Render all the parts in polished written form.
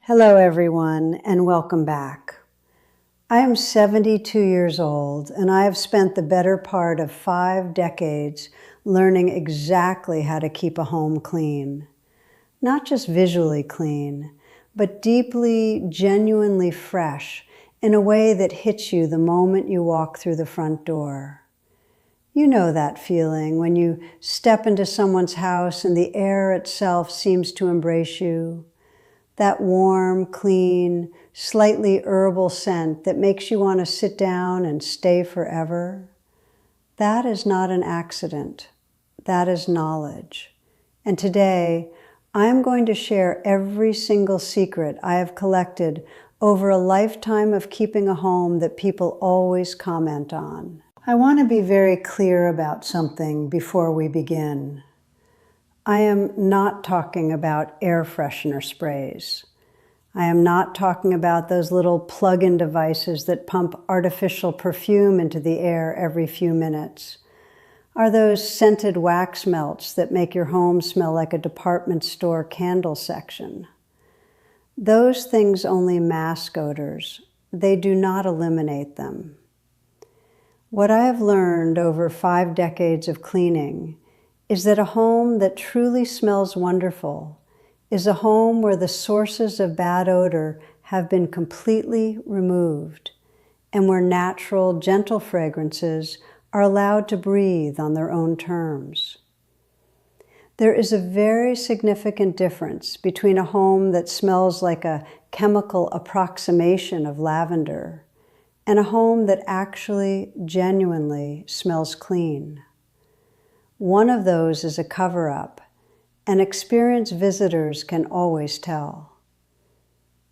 Hello everyone, and welcome back. I am 72 years old, and I have spent the better part of 5 decades learning exactly how to keep a home clean. Not just visually clean, but deeply, genuinely fresh in a way that hits you the moment you walk through the front door. You know that feeling when you step into someone's house and the air itself seems to embrace you. That warm, clean, slightly herbal scent that makes you want to sit down and stay forever. That is not an accident. That is knowledge. And today, I am going to share every single secret I have collected over a lifetime of keeping a home that people always comment on. I want to be very clear about something before we begin. I am not talking about air freshener sprays. I am not talking about those little plug-in devices that pump artificial perfume into the air every few minutes. Are those scented wax melts that make your home smell like a department store candle section. Those things only mask odors. They do not eliminate them. What I have learned over 5 decades of cleaning is that a home that truly smells wonderful is a home where the sources of bad odor have been completely removed and where natural, gentle fragrances are allowed to breathe on their own terms. There is a very significant difference between a home that smells like a chemical approximation of lavender and a home that actually, genuinely smells clean. One of those is a cover-up, and experienced visitors can always tell.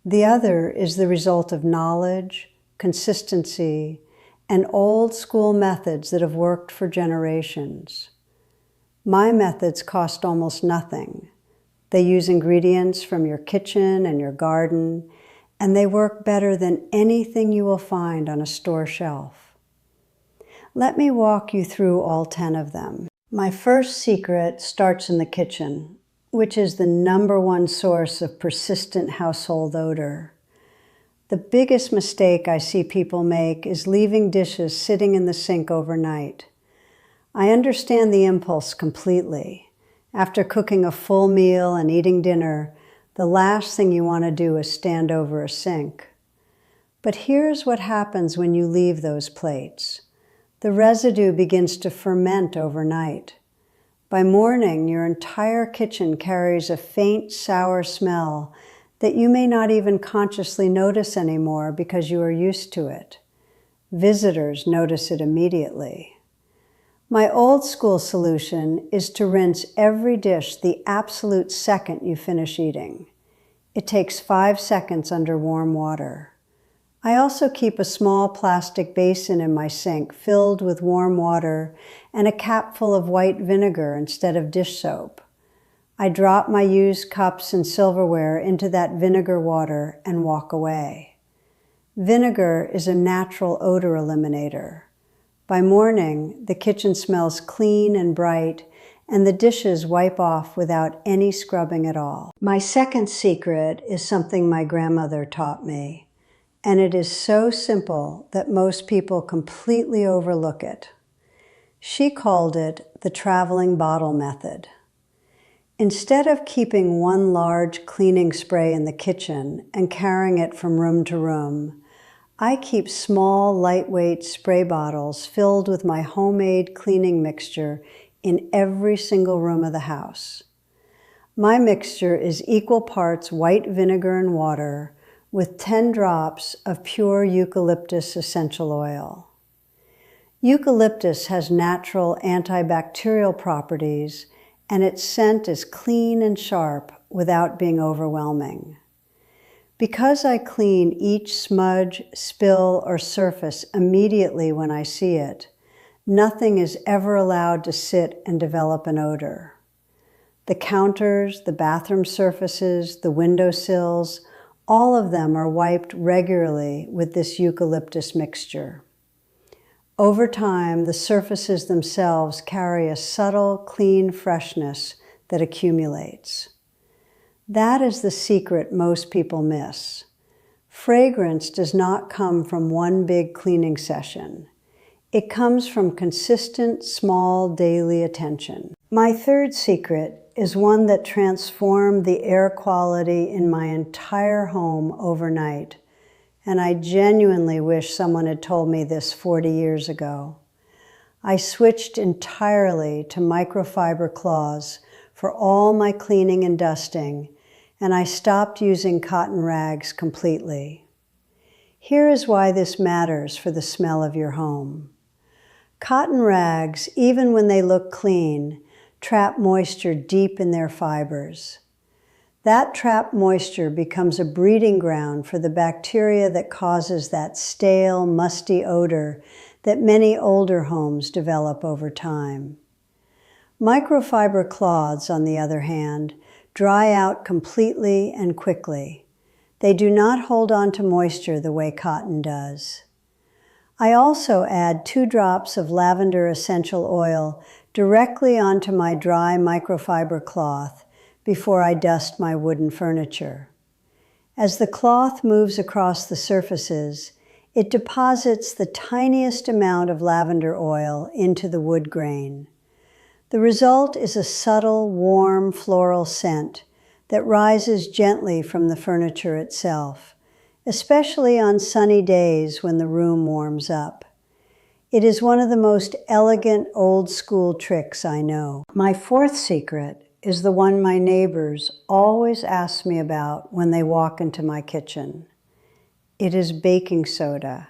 The other is the result of knowledge, consistency, and old-school methods that have worked for generations. My methods cost almost nothing. They use ingredients from your kitchen and your garden, and they work better than anything you will find on a store shelf. Let me walk you through all 10 of them. My first secret starts in the kitchen, which is the #1 source of persistent household odor. The biggest mistake I see people make is leaving dishes sitting in the sink overnight. I understand the impulse completely. After cooking a full meal and eating dinner, the last thing you want to do is stand over a sink. But here's what happens when you leave those plates. The residue begins to ferment overnight. By morning, your entire kitchen carries a faint, sour smell that you may not even consciously notice anymore because you are used to it. Visitors notice it immediately. My old school solution is to rinse every dish the absolute second you finish eating. It takes 5 seconds under warm water. I also keep a small plastic basin in my sink filled with warm water and a cap full of white vinegar instead of dish soap. I drop my used cups and silverware into that vinegar water and walk away. Vinegar is a natural odor eliminator. By morning, the kitchen smells clean and bright, and the dishes wipe off without any scrubbing at all. My second secret is something my grandmother taught me. And it is so simple that most people completely overlook it. She called it the traveling bottle method. Instead of keeping one large cleaning spray in the kitchen and carrying it from room to room, I keep small, lightweight spray bottles filled with my homemade cleaning mixture in every single room of the house. My mixture is equal parts white vinegar and water, with 10 drops of pure eucalyptus essential oil. Eucalyptus has natural antibacterial properties, and its scent is clean and sharp without being overwhelming. Because I clean each smudge, spill, or surface immediately when I see it, nothing is ever allowed to sit and develop an odor. The counters, the bathroom surfaces, the windowsills, all of them are wiped regularly with this eucalyptus mixture. Over time, the surfaces themselves carry a subtle, clean freshness that accumulates. That is the secret most people miss. Fragrance does not come from one big cleaning session. It comes from consistent, small, daily attention. My third secret is one that transformed the air quality in my entire home overnight, and I genuinely wish someone had told me this 40 years ago. I switched entirely to microfiber cloths for all my cleaning and dusting, and I stopped using cotton rags completely. Here is why this matters for the smell of your home. Cotton rags, even when they look clean, trap moisture deep in their fibers. That trapped moisture becomes a breeding ground for the bacteria that causes that stale, musty odor that many older homes develop over time. Microfiber cloths, on the other hand, dry out completely and quickly. They do not hold on to moisture the way cotton does. I also add 2 drops of lavender essential oil directly onto my dry microfiber cloth before I dust my wooden furniture. As the cloth moves across the surfaces, it deposits the tiniest amount of lavender oil into the wood grain. The result is a subtle, warm, floral scent that rises gently from the furniture itself, especially on sunny days when the room warms up. It is one of the most elegant, old-school tricks I know. My fourth secret is the one my neighbors always ask me about when they walk into my kitchen. It is baking soda,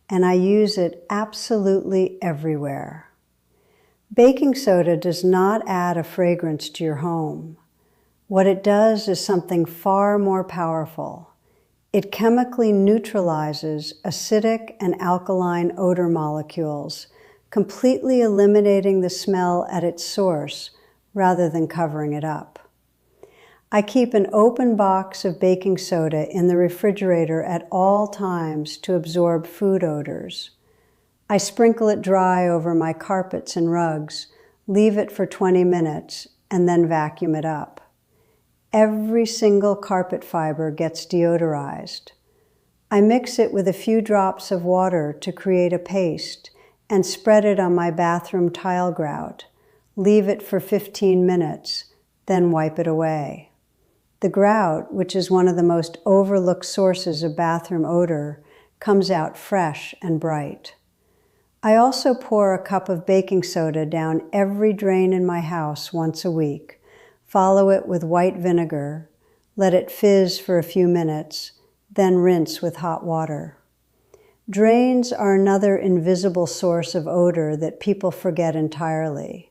and I use it absolutely everywhere. Baking soda does not add a fragrance to your home. What it does is something far more powerful. It chemically neutralizes acidic and alkaline odor molecules, completely eliminating the smell at its source rather than covering it up. I keep an open box of baking soda in the refrigerator at all times to absorb food odors. I sprinkle it dry over my carpets and rugs, leave it for 20 minutes, and then vacuum it up. Every single carpet fiber gets deodorized. I mix it with a few drops of water to create a paste and spread it on my bathroom tile grout. Leave it for 15 minutes, then wipe it away. The grout, which is one of the most overlooked sources of bathroom odor, comes out fresh and bright. I also pour a cup of baking soda down every drain in my house once a week, follow it with white vinegar, let it fizz for a few minutes, then rinse with hot water. Drains are another invisible source of odor that people forget entirely.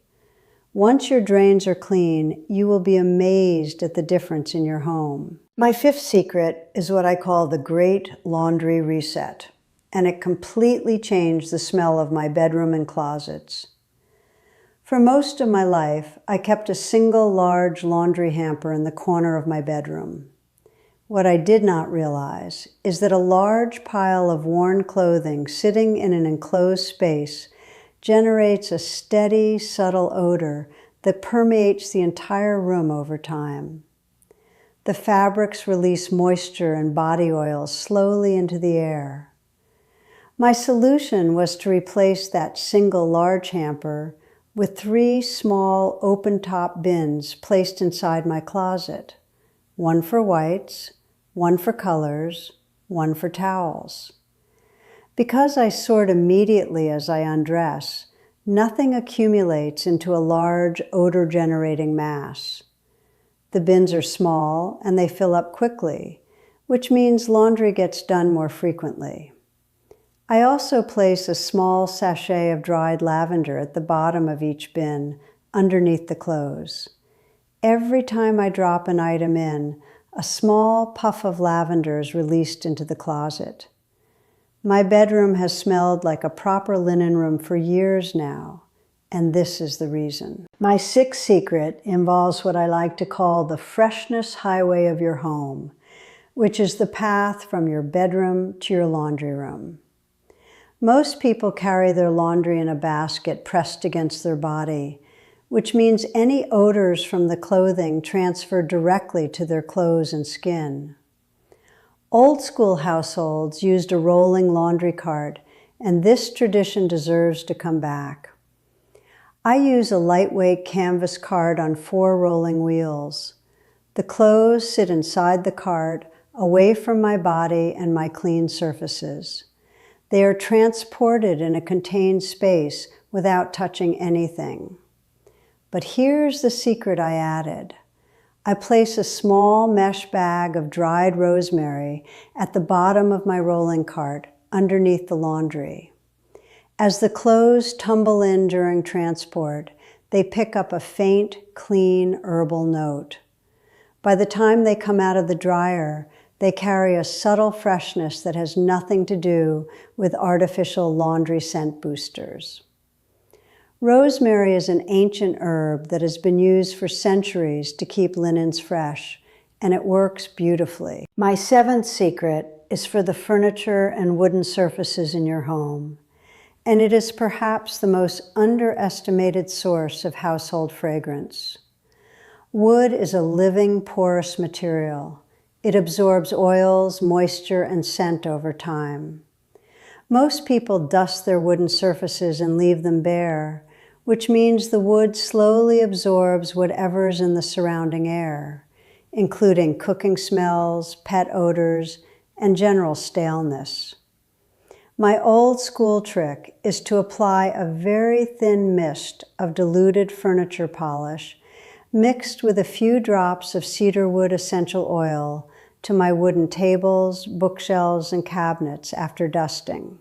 Once your drains are clean, you will be amazed at the difference in your home. My fifth secret is what I call the Great Laundry Reset, and it completely changed the smell of my bedroom and closets. For most of my life, I kept a single large laundry hamper in the corner of my bedroom. What I did not realize is that a large pile of worn clothing sitting in an enclosed space generates a steady, subtle odor that permeates the entire room over time. The fabrics release moisture and body oils slowly into the air. My solution was to replace that single large hamper with 3 small open-top bins placed inside my closet. One for whites, one for colors, one for towels. Because I sort immediately as I undress, nothing accumulates into a large odor-generating mass. The bins are small and they fill up quickly, which means laundry gets done more frequently. I also place a small sachet of dried lavender at the bottom of each bin, underneath the clothes. Every time I drop an item in, a small puff of lavender is released into the closet. My bedroom has smelled like a proper linen room for years now, and this is the reason. My sixth secret involves what I like to call the freshness highway of your home, which is the path from your bedroom to your laundry room. Most people carry their laundry in a basket pressed against their body, which means any odors from the clothing transfer directly to their clothes and skin. Old school households used a rolling laundry cart, and this tradition deserves to come back. I use a lightweight canvas cart on 4 rolling wheels. The clothes sit inside the cart, away from my body and my clean surfaces. They are transported in a contained space without touching anything. But here's the secret I added. I place a small mesh bag of dried rosemary at the bottom of my rolling cart underneath the laundry. As the clothes tumble in during transport, they pick up a faint, clean, herbal note. By the time they come out of the dryer, they carry a subtle freshness that has nothing to do with artificial laundry scent boosters. Rosemary is an ancient herb that has been used for centuries to keep linens fresh, and it works beautifully. My 7th secret is for the furniture and wooden surfaces in your home, and it is perhaps the most underestimated source of household fragrance. Wood is a living, porous material. It absorbs oils, moisture, and scent over time. Most people dust their wooden surfaces and leave them bare, which means the wood slowly absorbs whatever is in the surrounding air, including cooking smells, pet odors, and general staleness. My old school trick is to apply a very thin mist of diluted furniture polish mixed with a few drops of cedarwood essential oil to my wooden tables, bookshelves, and cabinets after dusting.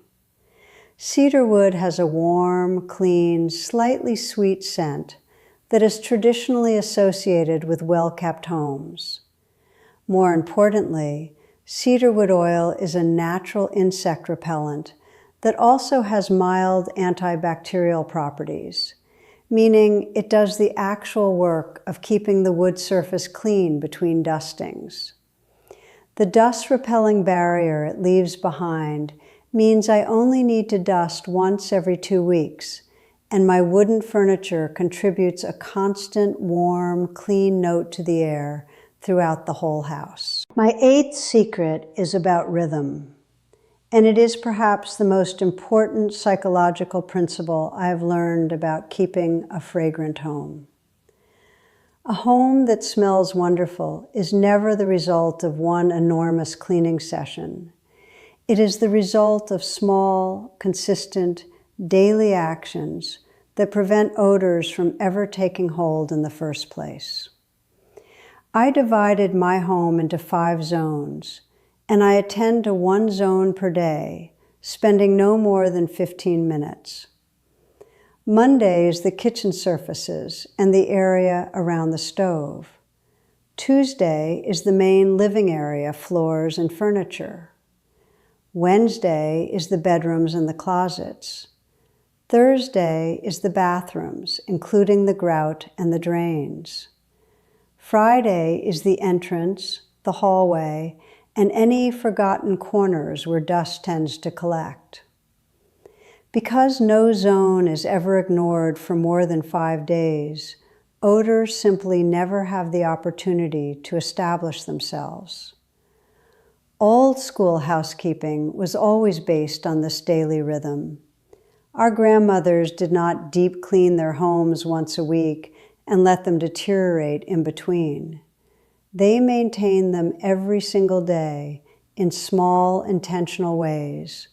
Cedarwood has a warm, clean, slightly sweet scent that is traditionally associated with well-kept homes. More importantly, cedarwood oil is a natural insect repellent that also has mild antibacterial properties, meaning it does the actual work of keeping the wood surface clean between dustings. The dust-repelling barrier it leaves behind means I only need to dust once every 2 weeks, and my wooden furniture contributes a constant, warm, clean note to the air throughout the whole house. My 8th secret is about rhythm, and it is perhaps the most important psychological principle I have learned about keeping a fragrant home. A home that smells wonderful is never the result of one enormous cleaning session. It is the result of small, consistent, daily actions that prevent odors from ever taking hold in the first place. I divided my home into 5 zones, and I attend to 1 zone per day, spending no more than 15 minutes. Monday is the kitchen surfaces and the area around the stove. Tuesday is the main living area, floors, and furniture. Wednesday is the bedrooms and the closets. Thursday is the bathrooms, including the grout and the drains. Friday is the entrance, the hallway, and any forgotten corners where dust tends to collect. Because no zone is ever ignored for more than 5 days, odors simply never have the opportunity to establish themselves. Old school housekeeping was always based on this daily rhythm. Our grandmothers did not deep clean their homes once a week and let them deteriorate in between. They maintained them every single day in small, intentional ways,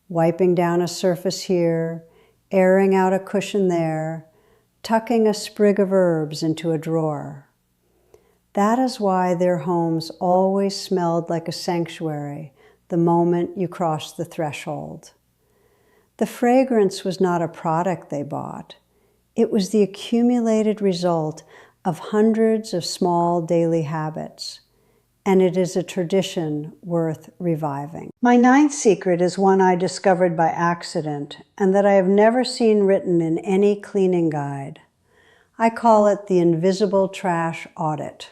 wiping down a surface here, airing out a cushion there, tucking a sprig of herbs into a drawer. That is why their homes always smelled like a sanctuary the moment you crossed the threshold. The fragrance was not a product they bought. It was the accumulated result of hundreds of small daily habits, and it is a tradition worth reviving. My 9th secret is one I discovered by accident and that I have never seen written in any cleaning guide. I call it the invisible trash audit.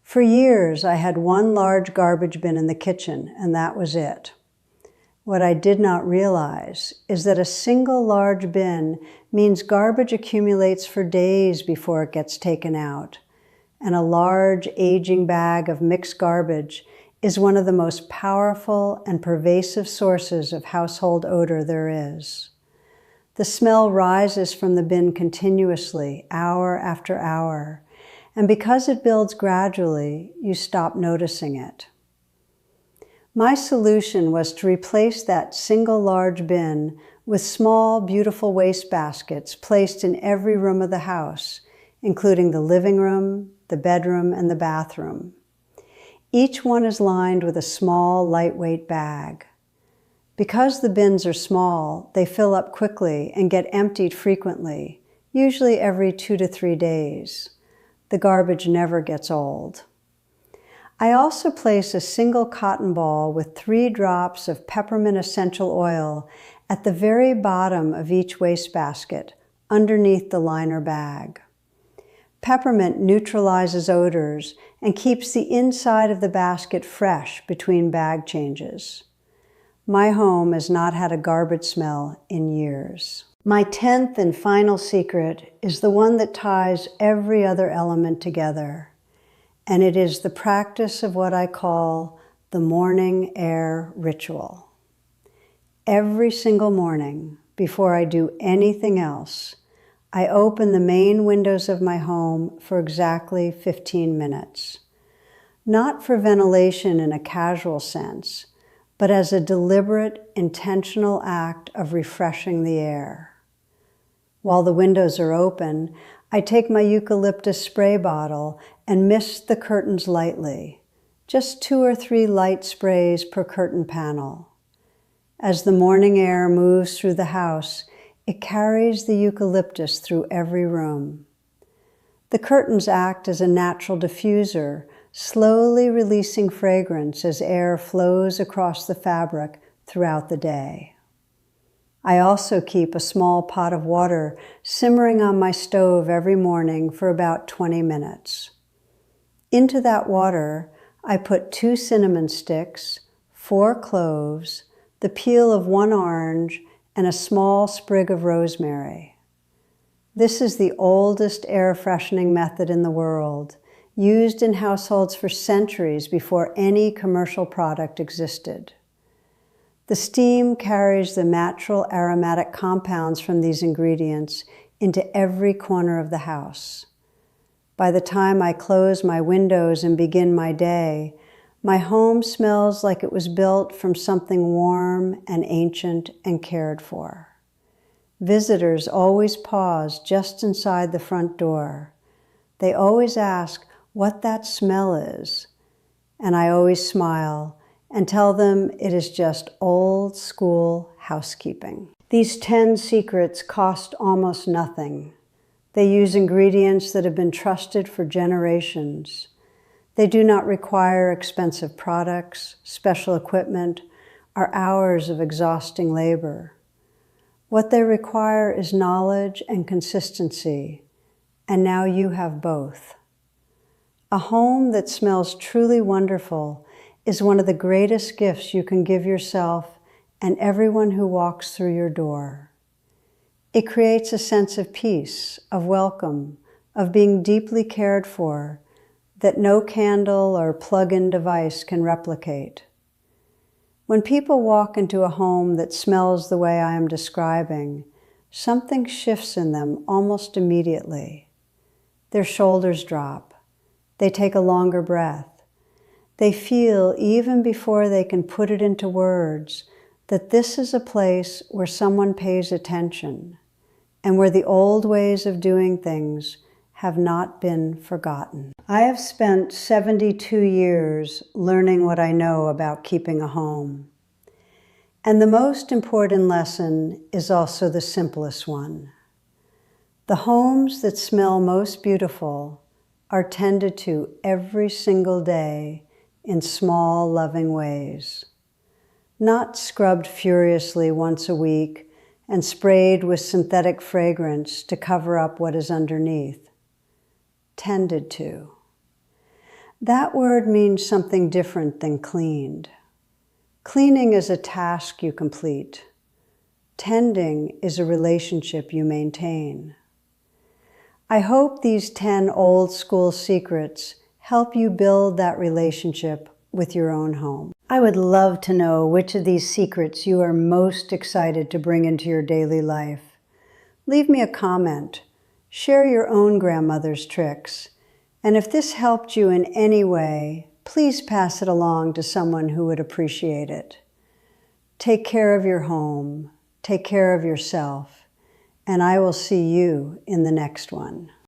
For years, I had 1 large garbage bin in the kitchen, and that was it. What I did not realize is that a single large bin means garbage accumulates for days before it gets taken out, and a large aging bag of mixed garbage is one of the most powerful and pervasive sources of household odor there is. The smell rises from the bin continuously, hour after hour, and because it builds gradually, you stop noticing it. My solution was to replace that single large bin with small, beautiful waste baskets placed in every room of the house, including the living room, the bedroom, and the bathroom. Each one is lined with a small, lightweight bag. Because the bins are small, they fill up quickly and get emptied frequently, usually every 2 to 3 days. The garbage never gets old. I also place a single cotton ball with 3 drops of peppermint essential oil at the very bottom of each wastebasket, underneath the liner bag. Peppermint neutralizes odors and keeps the inside of the basket fresh between bag changes. My home has not had a garbage smell in years. My 10th and final secret is the one that ties every other element together, and it is the practice of what I call the morning air ritual. Every single morning, before I do anything else, I open the main windows of my home for exactly 15 minutes. Not for ventilation in a casual sense, but as a deliberate, intentional act of refreshing the air. While the windows are open, I take my eucalyptus spray bottle and mist the curtains lightly, just 2 or 3 light sprays per curtain panel. As the morning air moves through the house, it carries the eucalyptus through every room. The curtains act as a natural diffuser, slowly releasing fragrance as air flows across the fabric throughout the day. I also keep a small pot of water simmering on my stove every morning for about 20 minutes. Into that water, I put 2 cinnamon sticks, 4 cloves, the peel of 1 orange, and a small sprig of rosemary. This is the oldest air freshening method in the world, used in households for centuries before any commercial product existed. The steam carries the natural aromatic compounds from these ingredients into every corner of the house. By the time I close my windows and begin my day, my home smells like it was built from something warm and ancient and cared for. Visitors always pause just inside the front door. They always ask what that smell is, and I always smile and tell them it is just old school housekeeping. These 10 secrets cost almost nothing. They use ingredients that have been trusted for generations. They do not require expensive products, special equipment, or hours of exhausting labor. What they require is knowledge and consistency, and now you have both. A home that smells truly wonderful is one of the greatest gifts you can give yourself and everyone who walks through your door. It creates a sense of peace, of welcome, of being deeply cared for, that no candle or plug-in device can replicate. When people walk into a home that smells the way I am describing, something shifts in them almost immediately. Their shoulders drop. They take a longer breath. They feel, even before they can put it into words, that this is a place where someone pays attention and where the old ways of doing things have not been forgotten. I have spent 72 years learning what I know about keeping a home. And the most important lesson is also the simplest one. The homes that smell most beautiful are tended to every single day in small, loving ways. Not scrubbed furiously once a week and sprayed with synthetic fragrance to cover up what is underneath. Tended to. That word means something different than cleaned. Cleaning is a task you complete. Tending is a relationship you maintain. I hope these 10 old school secrets help you build that relationship with your own home. I would love to know which of these secrets you are most excited to bring into your daily life. Leave me a comment. Share your own grandmother's tricks. And if this helped you in any way, please pass it along to someone who would appreciate it. Take care of your home. Take care of yourself. And I will see you in the next one.